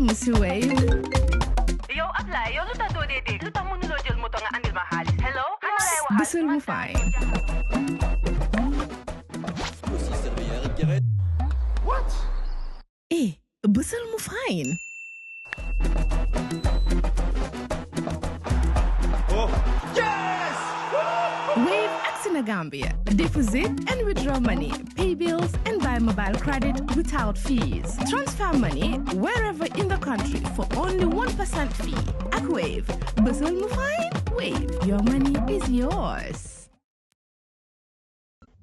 mo si Wave. Yo, apply. Yo, luta do dede. Luta mo nulo jël moto nga andil ma xaalis. Hello? Bësal mu fine. What? Bësal mu fine. Oh, yes! Wave acts in Gambia. Deposit and withdraw money, pay bills, and buy mobile credit without fees. Transfer money wherever in the country for only 1% fee. At Wave, Bësal mu fine. Wave, your money is yours.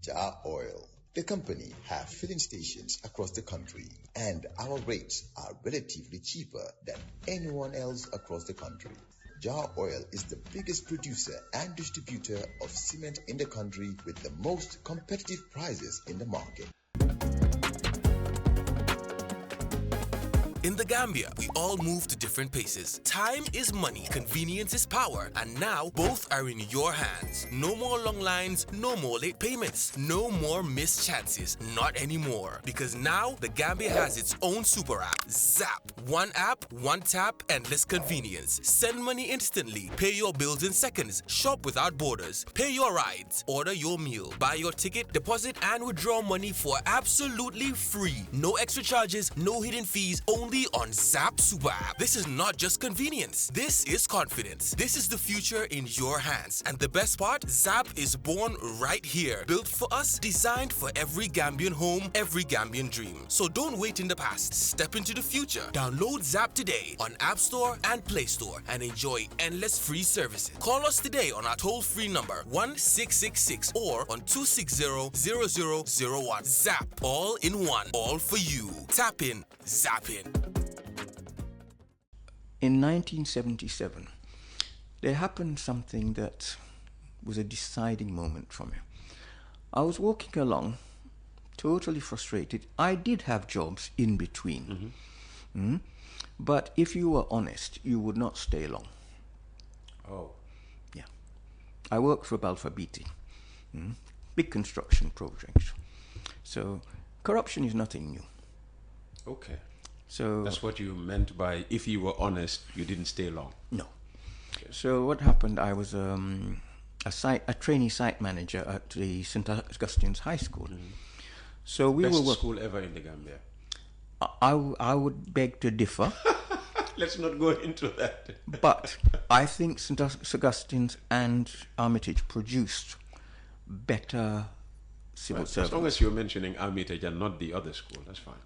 Jar Oil. The company have filling stations across the country, and our rates are relatively cheaper than anyone else across the country. Jar Oil is the biggest producer and distributor of cement in the country with the most competitive prices in the market. In the Gambia, we all move to different paces. Time is money, convenience is power, and now both are in your hands. No more long lines, no more late payments, no more missed chances, not anymore. Because now the Gambia has its own super app, Zap. One app, one tap, endless convenience. Send money instantly, pay your bills in seconds, shop without borders, pay your rides, order your meal, buy your ticket, deposit and withdraw money for absolutely free. No extra charges, no hidden fees, only on Zap Super App. This is not just convenience. This is confidence. This is the future in your hands. And the best part, Zap is born right here. Built for us, designed for every Gambian home, every Gambian dream. So don't wait in the past. Step into the future. Download Zap today on App Store and Play Store and enjoy endless free services. Call us today on our toll-free number 1666 or on 260-0001. Zap. All in one. All for you. Tap in. Zap in. In 1977, there happened something that was a deciding moment for me. I was walking along, totally frustrated. I did have jobs in between. But if you were honest, you would not stay long. Oh. Yeah. I worked for Balfour Beatty, big construction projects. So corruption is nothing new. Okay. So that's what you meant by if you were honest, you didn't stay long. No. Okay. So what happened? I was a trainee site manager at the St. Augustine's High School. So we Best were school ever in the Gambia. I would beg to differ. Let's not go into that. But I think St. Augustine's and Armitage produced better civil servants. As long as you're mentioning Armitage and not the other school, that's fine.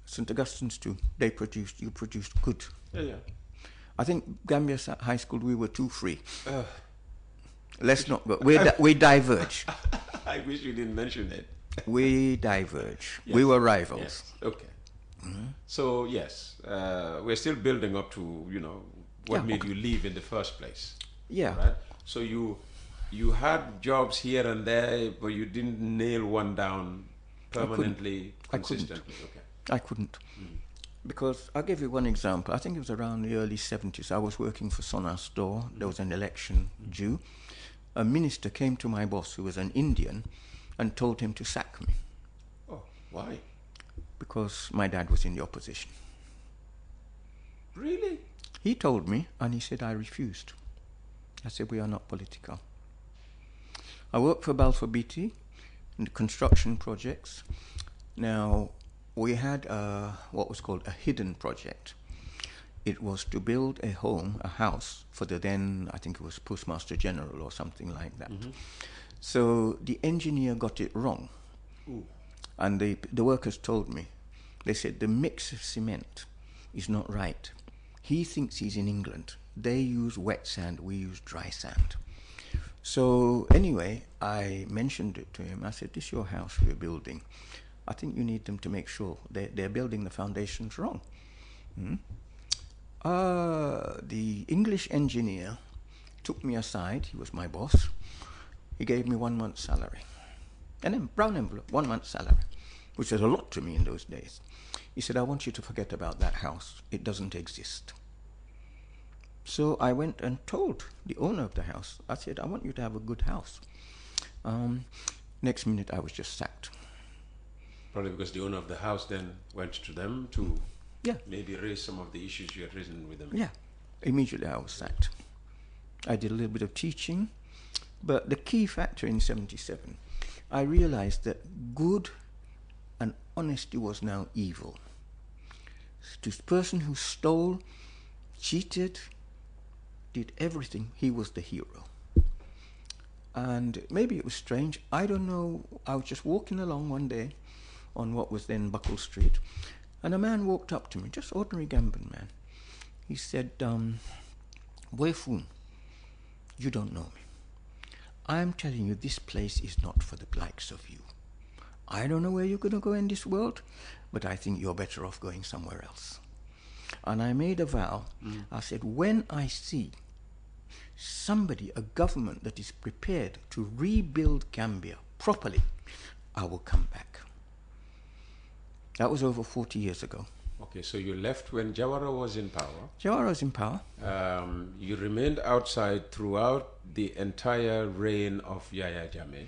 St. Augustine's too. You produced good. Yeah. I think Gambia High School, we were too free. Let's not go. We diverge. I wish you didn't mention it. We diverge. Yes. We were rivals. Yes. Okay. So yes, we're still building up to what made you leave in the first place. Yeah. Right. So you had jobs here and there, but you didn't nail one down permanently, consistently. Okay. I couldn't. Because I'll give you one example. I think it was around the early 70s. I was working for Sonar Store. There was an election due. A minister came to my boss, who was an Indian, and told him to sack me. Oh, why? Because my dad was in the opposition. Really? He told me, and he said I refused. I said, we are not political. I worked for Balfour Beatty in the construction projects. Now, we had what was called a hidden project. It was to build a house for the then, I think it was Postmaster General or something like that. So the engineer got it wrong. Ooh. And the workers told me, they said the mix of cement is not right. He thinks he's in England. They use wet sand, we use dry sand. So anyway, I mentioned it to him. I said, this is your house we're building. I think you need them to make sure they're building the foundations wrong. The English engineer took me aside. He was my boss. He gave me 1 month's salary. And then brown envelope, 1 month's salary, which was a lot to me in those days. He said, I want you to forget about that house. It doesn't exist. So I went and told the owner of the house. I said, I want you to have a good house. Next minute, I was just sacked. Probably because the owner of the house then went to them to Yeah. Maybe raise some of the issues you had risen with them. Yeah. Immediately I was sacked. I did a little bit of teaching, but the key factor in 77, I realized that good and honesty was now evil. This person who stole, cheated, did everything, he was the hero. And maybe it was strange, I don't know, I was just walking along one day on what was then Buckle Street, and a man walked up to me, just ordinary Gambian man. He said, Boy Foon, you don't know me. I'm telling you, this place is not for the likes of you. I don't know where you're going to go in this world, but I think you're better off going somewhere else. And I made a vow. I said, when I see somebody, a government that is prepared to rebuild Gambia properly, I will come back. That was over 40 years ago. Okay, so you left when Jawara was in power. Jawara was in power. You remained outside throughout the entire reign of Yahya Jammeh,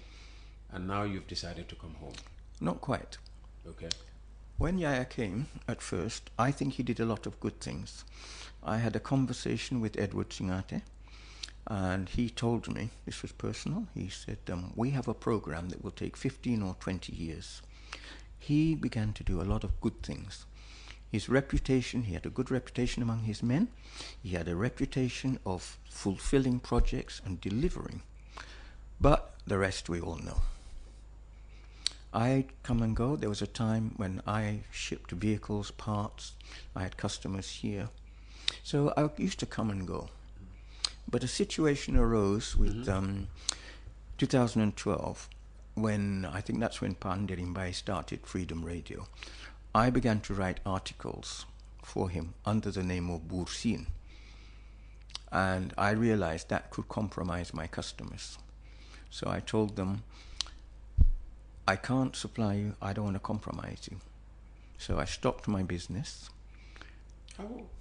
and now you've decided to come home. Not quite. Okay. When Yahya came, at first, I think he did a lot of good things. I had a conversation with Edward Singate, and he told me, this was personal, he said, we have a program that will take 15 or 20 years. He began to do a lot of good things. His reputation, he had a good reputation among his men. He had a reputation of fulfilling projects and delivering. But the rest we all know. I come and go. There was a time when I shipped vehicles, parts. I had customers here. So I used to come and go. But a situation arose with 2012 when, I think that's when Panderimbai started Freedom Radio. I began to write articles for him under the name of Bursin. And I realized that could compromise my customers. So I told them, I can't supply you, I don't want to compromise you. So I stopped my business.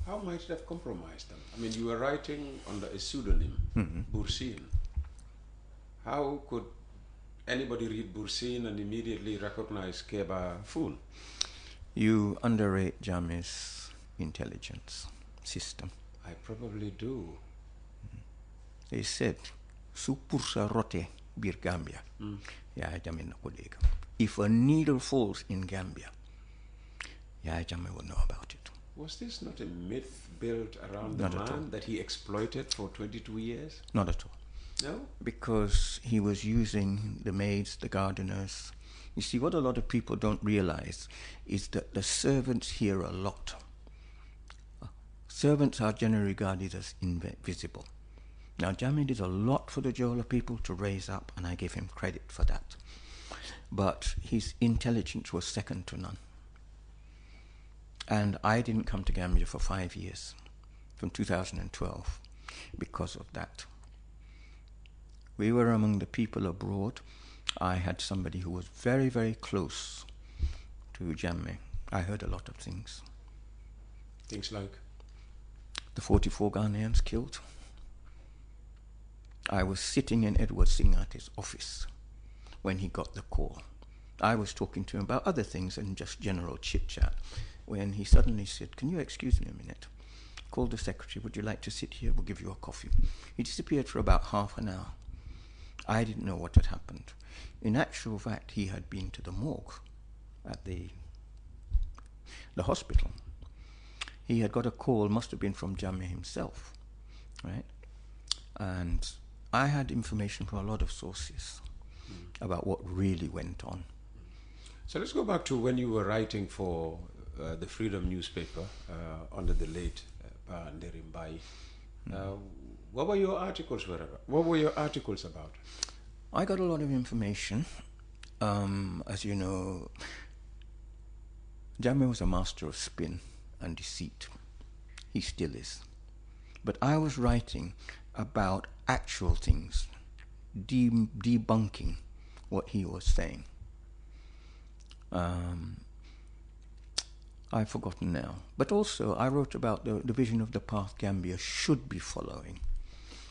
How might it have compromised them? I mean, you were writing under a pseudonym, Bursin. How could anybody read Bursin and immediately recognize Kebba Foon? You underrate Jammeh's intelligence system. I probably do. They said, Supursa rote bir Gambia. If a needle falls in Gambia, Yahya Jammeh will know about it. Was this not a myth built around the man that he exploited for 22 years? Not at all. No? Because he was using the maids, the gardeners. You see, what a lot of people don't realize is that the servants hear a lot. Servants are generally regarded as invisible. Now, Jammeh did a lot for the Jola people to raise up, and I give him credit for that. But his intelligence was second to none. And I didn't come to Gambia for 5 years, from 2012, because of that. We were among the people abroad. I had somebody who was very, very close to Jammeh. I heard a lot of things. Things like? The 44 Ghanaians killed. I was sitting in Edward Singate's office when he got the call. I was talking to him about other things and just general chit-chat, when he suddenly said, can you excuse me a minute? Called the secretary, would you like to sit here? We'll give you a coffee. He disappeared for about half an hour. I didn't know what had happened. In actual fact, he had been to the morgue at the hospital. He had got a call, must have been from Jammeh himself, right? And I had information from a lot of sources about what really went on. So let's go back to when you were writing for the Freedom newspaper under the late Panderimbai. What were your articles about? I got a lot of information. As you know, Jammeh was a master of spin and deceit. He still is. But I was writing about actual things, debunking what he was saying. I've forgotten now. But also, I wrote about the vision of the path Gambia should be following.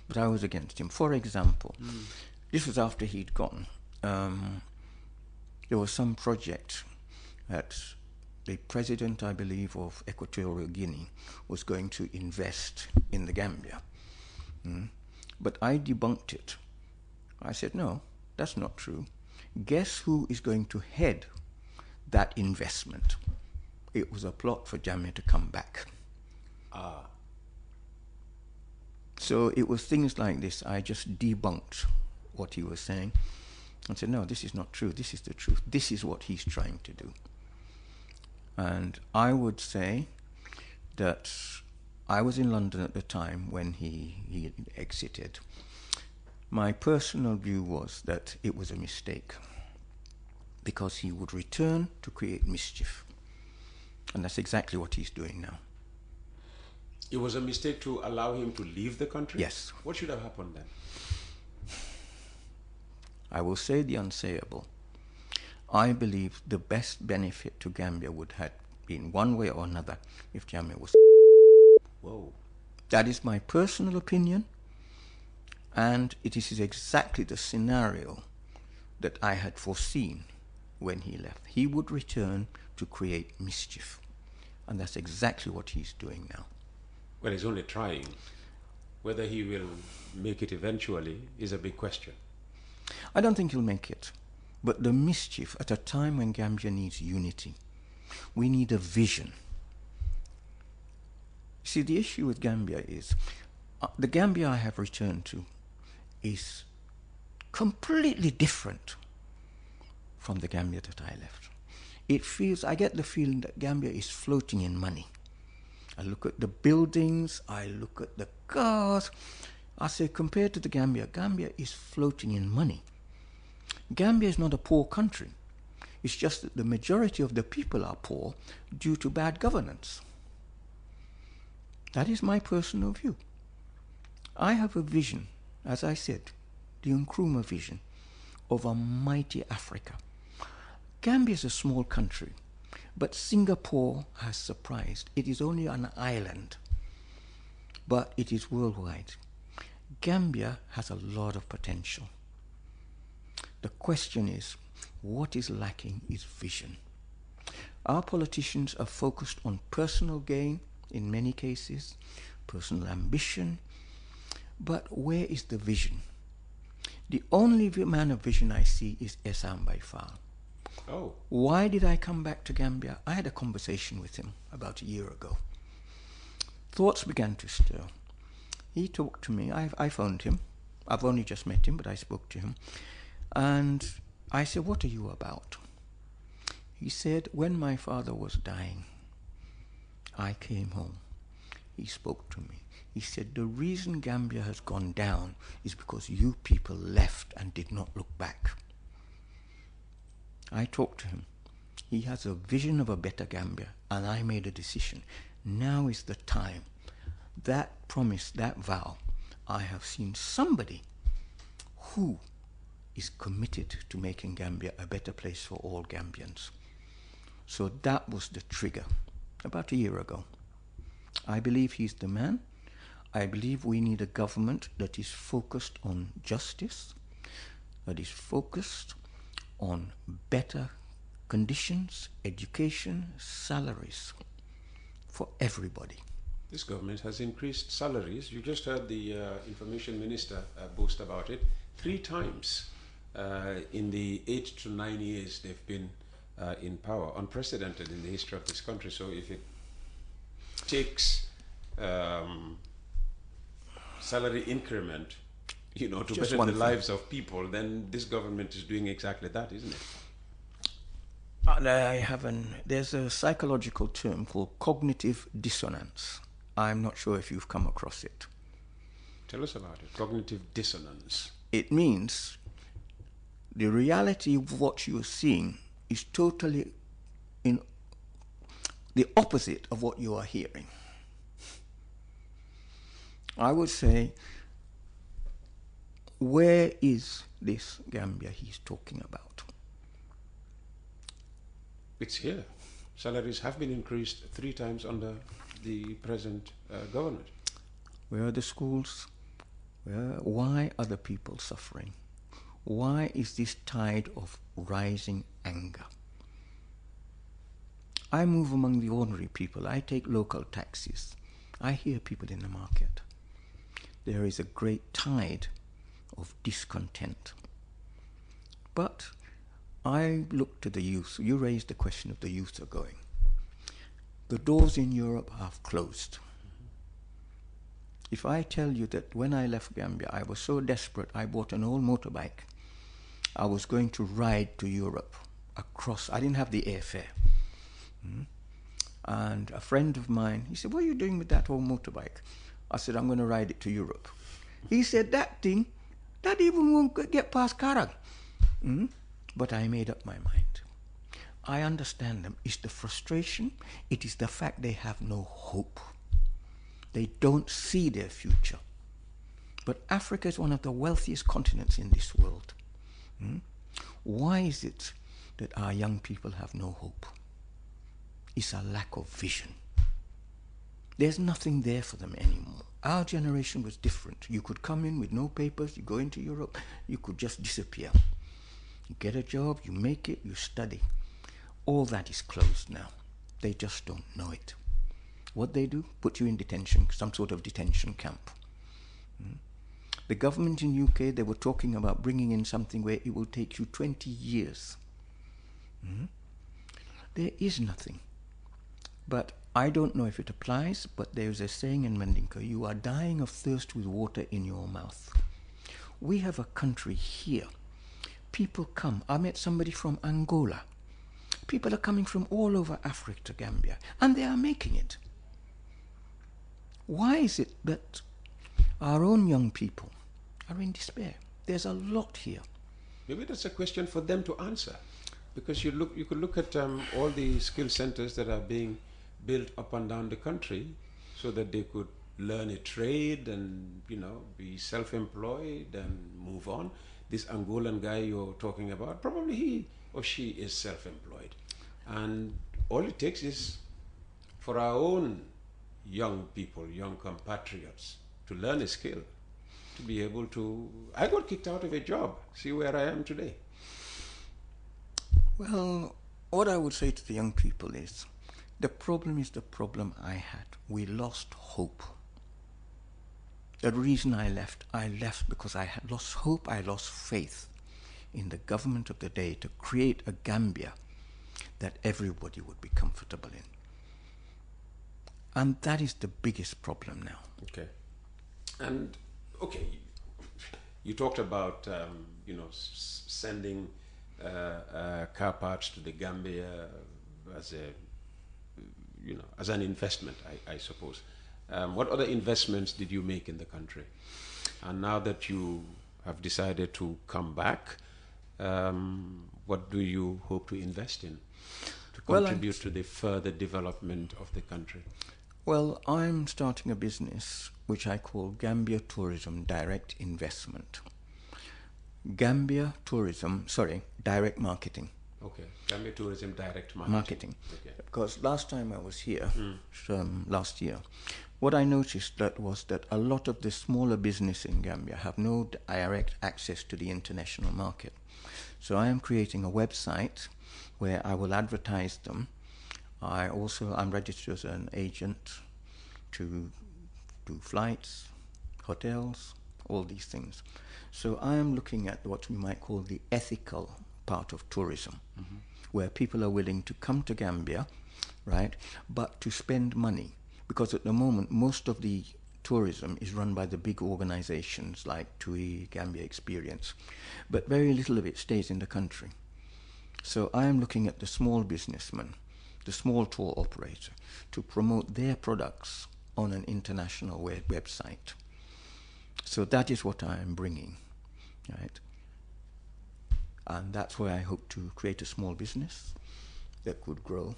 But I was against him. For example, this was after he'd gone. There was some project that the president, I believe, of Equatorial Guinea was going to invest in the Gambia. But I debunked it. I said, no, that's not true. Guess who is going to head that investment? It was a plot for Jammeh to come back. So it was things like this. I just debunked what he was saying and said, no, this is not true. This is the truth. This is what he's trying to do. And I would say that I was in London at the time when he exited. My personal view was that it was a mistake because he would return to create mischief. And that's exactly what he's doing now. It was a mistake to allow him to leave the country? Yes. What should have happened then? I will say the unsayable. I believe the best benefit to Gambia would have been one way or another if Jammeh was... Whoa. That is my personal opinion, and it is exactly the scenario that I had foreseen when he left. He would return to create mischief, and that's exactly what he's doing now. Well, he's only trying. Whether he will make it eventually is a big question. I don't think he'll make it. But the mischief at a time when Gambia needs unity, we need a vision. See, the issue with Gambia is, the Gambia I have returned to is completely different from the Gambia that I left. I get the feeling that Gambia is floating in money. I look at the buildings, I look at the cars, I say compared to the Gambia, Gambia is floating in money. Gambia is not a poor country. It's just that the majority of the people are poor due to bad governance. That is my personal view. I have a vision, as I said, the Nkrumah vision of a mighty Africa. Gambia is a small country, but Singapore has surprised. It is only an island, but it is worldwide. Gambia has a lot of potential. The question is, what is lacking is vision. Our politicians are focused on personal gain in many cases, personal ambition, but where is the vision? The only man of vision I see is Esam by far. Oh. Why did I come back to Gambia? I had a conversation with him about a year ago. Thoughts began to stir. He talked to me. I phoned him. I've only just met him, but I spoke to him. And I said, what are you about? He said, when my father was dying, I came home. He spoke to me. He said, the reason Gambia has gone down is because you people left and did not look back. I talked to him. He has a vision of a better Gambia, and I made a decision. Now is the time. That promise, that vow, I have seen somebody who is committed to making Gambia a better place for all Gambians. So that was the trigger, about a year ago. I believe he's the man. I believe we need a government that is focused on justice, that is focused on better conditions, education, salaries for everybody. This government has increased salaries. You just heard the information minister boast about it 3 times in the 8 to 9 years they've been in power. Unprecedented in the history of this country. So if it takes salary increment, to Just better one the thing. lives of people, then this government is doing exactly that, isn't it? There's a psychological term called cognitive dissonance. I'm not sure if you've come across it. Tell us about it. Cognitive dissonance. It means the reality of what you're seeing is totally in the opposite of what you are hearing. I would say, where is this Gambia he's talking about? It's here. Salaries have been increased 3 times under the present government. Where are the schools? Why are the people suffering? Why is this tide of rising anger? I move among the ordinary people. I take local taxis. I hear people in the market. There is a great tide of discontent. But I look to the youth. You raised the question of the youth are going. The doors in Europe have closed. If I tell you that when I left Gambia, I was so desperate, I bought an old motorbike. I was going to ride to Europe across. I didn't have the airfare. And a friend of mine, he said, what are you doing with that old motorbike? I said, I'm going to ride it to Europe. He said, that thing, that even won't get past Karag. But I made up my mind. I understand them. It's the frustration. It is the fact they have no hope. They don't see their future. But Africa is one of the wealthiest continents in this world. Why is it that our young people have no hope? It's a lack of vision. There's nothing there for them anymore. Our generation was different. You could come in with no papers, you go into Europe, you could just disappear. You get a job, you make it, you study. All that is closed now. They just don't know it. What they do, put you in detention, some sort of detention camp. The government in UK, they were talking about bringing in something where it will take you 20 years. There is nothing. But I don't know if it applies, but there's a saying in Mandinka, you are dying of thirst with water in your mouth. We have a country here. People come. I met somebody from Angola. People are coming from all over Africa to Gambia, and they are making it. Why is it that our own young people are in despair? There's a lot here. Maybe that's a question for them to answer, because you could look at all the skill centers that are being built up and down the country, so that they could learn a trade and be self-employed and move on. This Angolan guy you're talking about, probably he or she is self-employed, and all it takes is for our own young people, young compatriots, to learn a skill, to be able to... I got kicked out of a job. See where I am today. Well, what I would say to the young people is, the problem is the problem I had. We lost hope. The reason I left because I had lost hope, I lost faith in the government of the day to create a Gambia that everybody would be comfortable in. And that is the biggest problem now. Okay. And, okay, you talked about, sending car parts to the Gambia as an investment, I suppose. What other investments did you make in the country? And now that you have decided to come back, what do you hope to invest in to contribute to the further development of the country? Well, I'm starting a business which I call Gambia Tourism Direct Investment. Direct marketing. Okay, Gambia Tourism Direct Marketing. Okay. Because last time I was here, last year, what I noticed was that a lot of the smaller business in Gambia have no direct access to the international market. So I am creating a website where I will advertise them. I'm registered as an agent to do flights, hotels, all these things. So I am looking at what we might call the ethical part of tourism, where people are willing to come to Gambia, right, but to spend money. Because at the moment, most of the tourism is run by the big organizations like TUI, Gambia Experience, but very little of it stays in the country. So I am looking at the small businessman, the small tour operator, to promote their products on an international website. So that is what I am bringing, right? And that's where I hope to create a small business that could grow.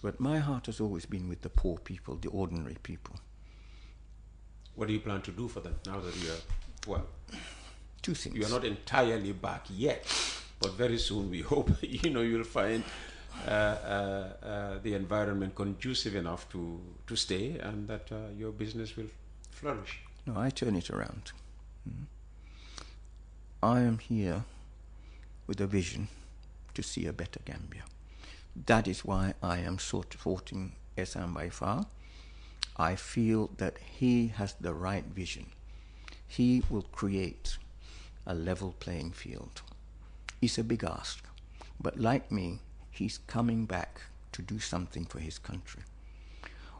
But my heart has always been with the poor people, the ordinary people. What do you plan to do for them now that you are, well, two things. You are not entirely back yet, but very soon we hope, you'll find the environment conducive enough to stay, and that your business will flourish. No, I turn it around. I am here with a vision to see a better Gambia. That is why I am supporting Esam by far. I feel that he has the right vision. He will create a level playing field. It's a big ask, but like me, he's coming back to do something for his country.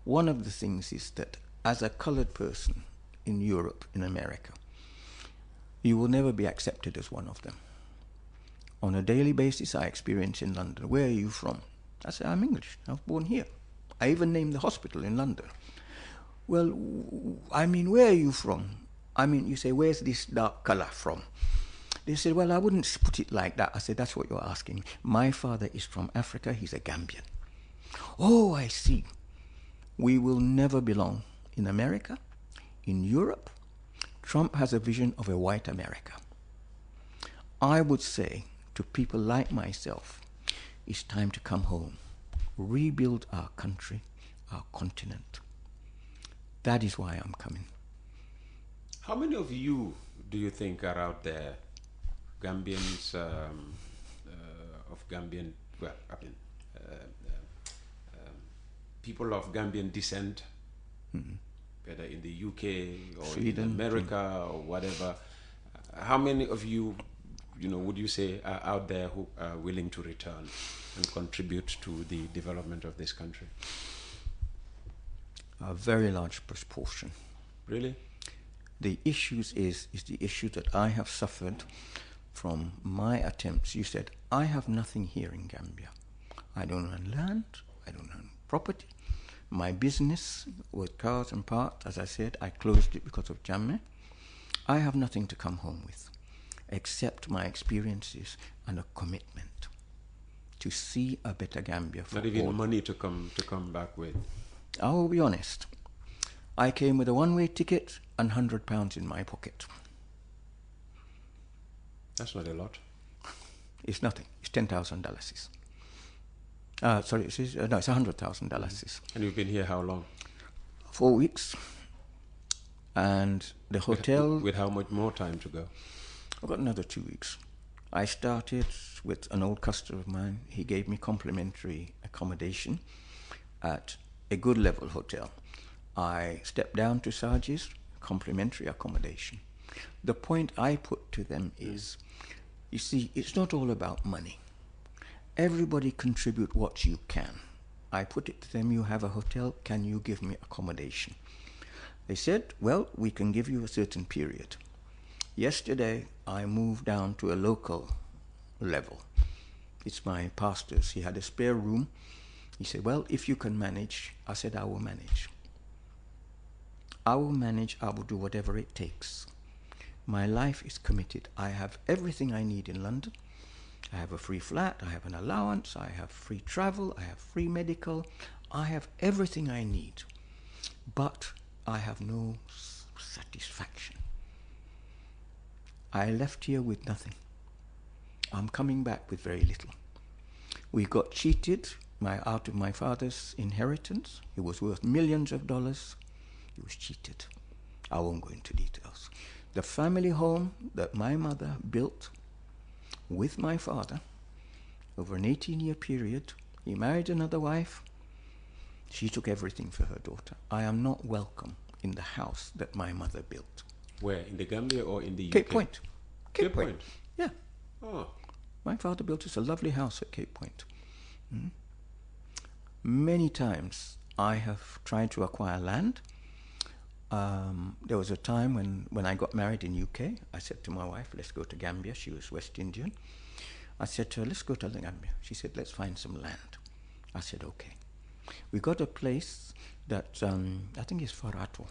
One of the things is that as a colored person in Europe, in America, you will never be accepted as one of them. On a daily basis, I experience in London, where are you from? I say, I'm English, I was born here. I even named the hospital in London. Well, I mean, where are you from? I mean, you say, where's this dark color from? They said, well, I wouldn't put it like that. I said, that's what you're asking. My father is from Africa, he's a Gambian. Oh, I see. We will never belong in America, in Europe. Trump has a vision of a white America. I would say to people like myself, it's time to come home, rebuild our country, our continent. That is why I'm coming. How many of you do you think are out there, Gambians, of Gambian, well, I mean, people of Gambian descent, whether in the UK or Sweden, in America or whatever, how many of you, would you say are out there who are willing to return and contribute to the development of this country? A very large proportion. Really? The issues is the issue that I have suffered from my attempts. You said, I have nothing here in Gambia. I don't own land, I don't own property. My business with cars and parts, as I said, I closed it because of Jammeh. I have nothing to come home with except my experiences and a commitment to see a better Gambia for all. Not even money to come back with. I will be honest. I came with a one-way ticket and £100 in my pocket. That's not a lot. It's nothing. It's $10,000. Sorry, it's $100,000. And you've been here how long? 4 weeks. And the hotel... With how much more time to go? I've got another 2 weeks. I started with an old customer of mine. He gave me complimentary accommodation at a good level hotel. I stepped down to Sargis, complimentary accommodation. The point I put to them is, you see, it's not all about money. Everybody contribute what you can. I put it to them, you have a hotel, can you give me accommodation? They said, well, we can give you a certain period. Yesterday, I moved down to a local level. It's my pastor's. He had a spare room. He said, well, if you can manage. I said, I will manage. I will manage. I will do whatever it takes. My life is committed. I have everything I need in London. I have a free flat. I have an allowance. I have free travel. I have free medical. I have everything I need. But I have no satisfaction. I left here with nothing. I'm coming back with very little. We got cheated out of my father's inheritance. It was worth millions of dollars. He was cheated. I won't go into details. The family home that my mother built with my father over an 18-year period, he married another wife. She took everything for her daughter. I am not welcome in the house that my mother built. Where? In the Gambia or in the UK? Cape Point. Cape Point? Yeah. Oh. My father built us a lovely house at Cape Point. Many times I have tried to acquire land. There was a time when I got married in UK, I said to my wife, let's go to Gambia. She was West Indian. I said to her, let's go to Gambia. She said, let's find some land. I said, okay. We got a place that I think is Farato.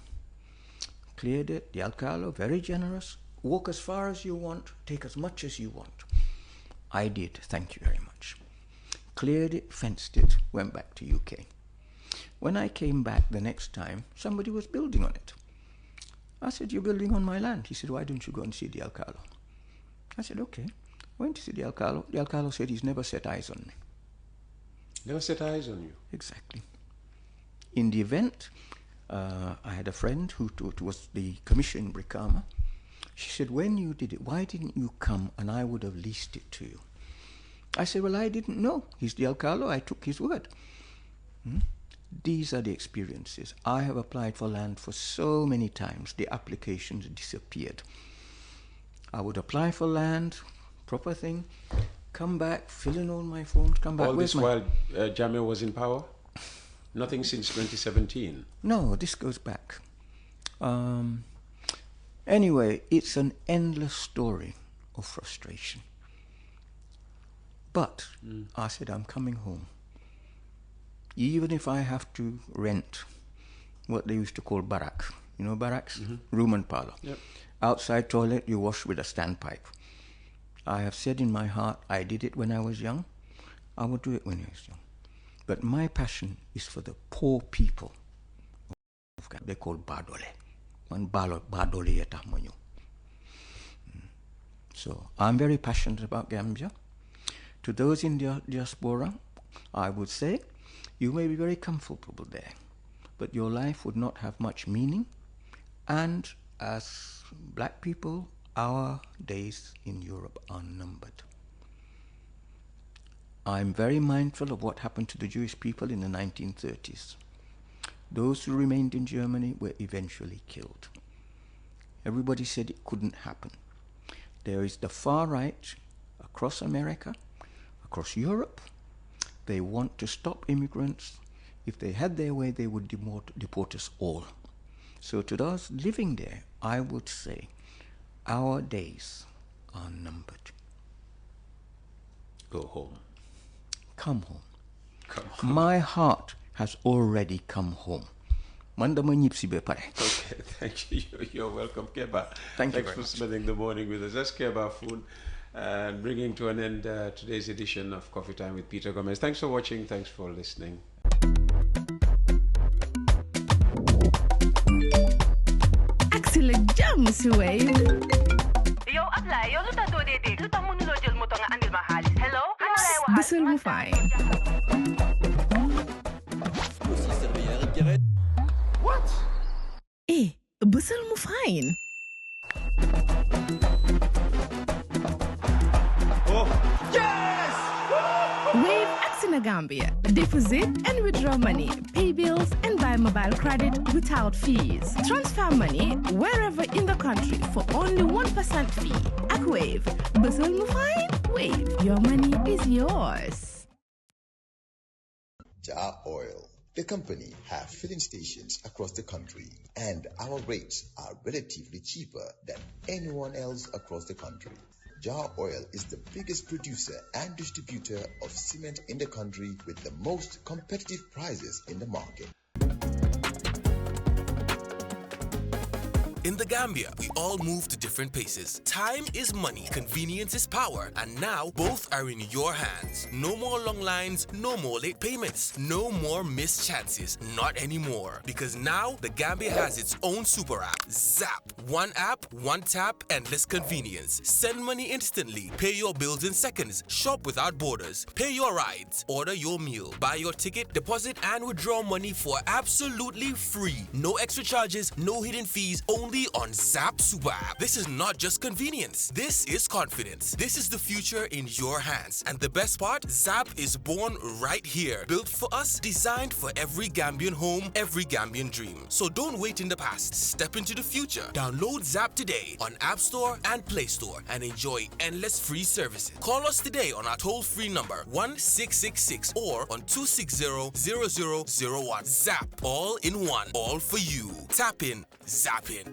Cleared it, the Alcalo, very generous. Walk as far as you want, take as much as you want. I did, thank you very much. Cleared it, fenced it, went back to UK. When I came back the next time, somebody was building on it. I said, you're building on my land. He said, why don't you go and see the Alcalo? I said, okay. I went to see the Alcalo. The Alcalo said he's never set eyes on me. Never set eyes on you? Exactly. In the event, I had a friend who was the commission in Brikama. She said, when you did it, why didn't you come and I would have leased it to you? I said, well, I didn't know. He's the alcalde. I took his word. These are the experiences. I have applied for land for so many times. The applications disappeared. I would apply for land, proper thing, come back, fill in all my forms, come back. All this while Jammeh was in power? Nothing since 2017? No, this goes back. Anyway, it's an endless story of frustration. But I said, I'm coming home. Even if I have to rent what they used to call barrack. You know barracks? Room and parlor. Yep. Outside toilet, you wash with a standpipe. I have said in my heart, I did it when I was young. I will do it when I was young. But my passion is for the poor people. They're called Badole. Badole yetamonyo. So I'm very passionate about Gambia. To those in the diaspora, I would say, you may be very comfortable there, but your life would not have much meaning. And as black people, our days in Europe are numbered. I'm very mindful of what happened to the Jewish people in the 1930s. Those who remained in Germany were eventually killed. Everybody said it couldn't happen. There is the far right across America, across Europe. They want to stop immigrants. If they had their way, they would deport us all. So to those living there, I would say, our days are numbered. Go home. Come home. Come home. My heart has already come home. Okay, thank you. You're welcome, Kebba. Thank you Thanks very for much. spending the morning with us. That's Kebba Foon, and bringing to an end today's edition of Coffee Time with Peter Gomez. Thanks for watching. Thanks for listening. Axila Jammeh si Wave. Yo, apply. Yo, luta to dede. Luta mo nulo jël moto nga andil ma xaalis. Hello? Ano lay waxaat? Bësal mu fine. Bësal mu fine. Wave Axina Gambia. Deposit and withdraw money, pay bills and buy mobile credit without fees. Transfer money wherever in the country for only 1% fee. Ak Wave. Bësal mu fine. Wave. Your money is yours. Jar Oil, the company, have filling stations across the country, and our rates are relatively cheaper than anyone else across the country. Jar Oil is the biggest producer and distributor of cement in the country with the most competitive prices in the market. In the Gambia, we all move to different paces. Time is money, convenience is power, and now both are in your hands. No more long lines, no more late payments, no more missed chances, not anymore. Because now the Gambia has its own super app, Zap. One app, one tap, endless convenience. Send money instantly, pay your bills in seconds, shop without borders, pay your rides, order your meal, buy your ticket, deposit and withdraw money for absolutely free. No extra charges, no hidden fees, only on Zap Super App. This is not just convenience. This is confidence. This is the future in your hands. And the best part, Zap is born right here. Built for us, designed for every Gambian home, every Gambian dream. So don't wait in the past. Step into the future. Download Zap today on App Store and Play Store and enjoy endless free services. Call us today on our toll-free number 1666 or on 260-0001. Zap. All in one. All for you. Tap in. Zap in.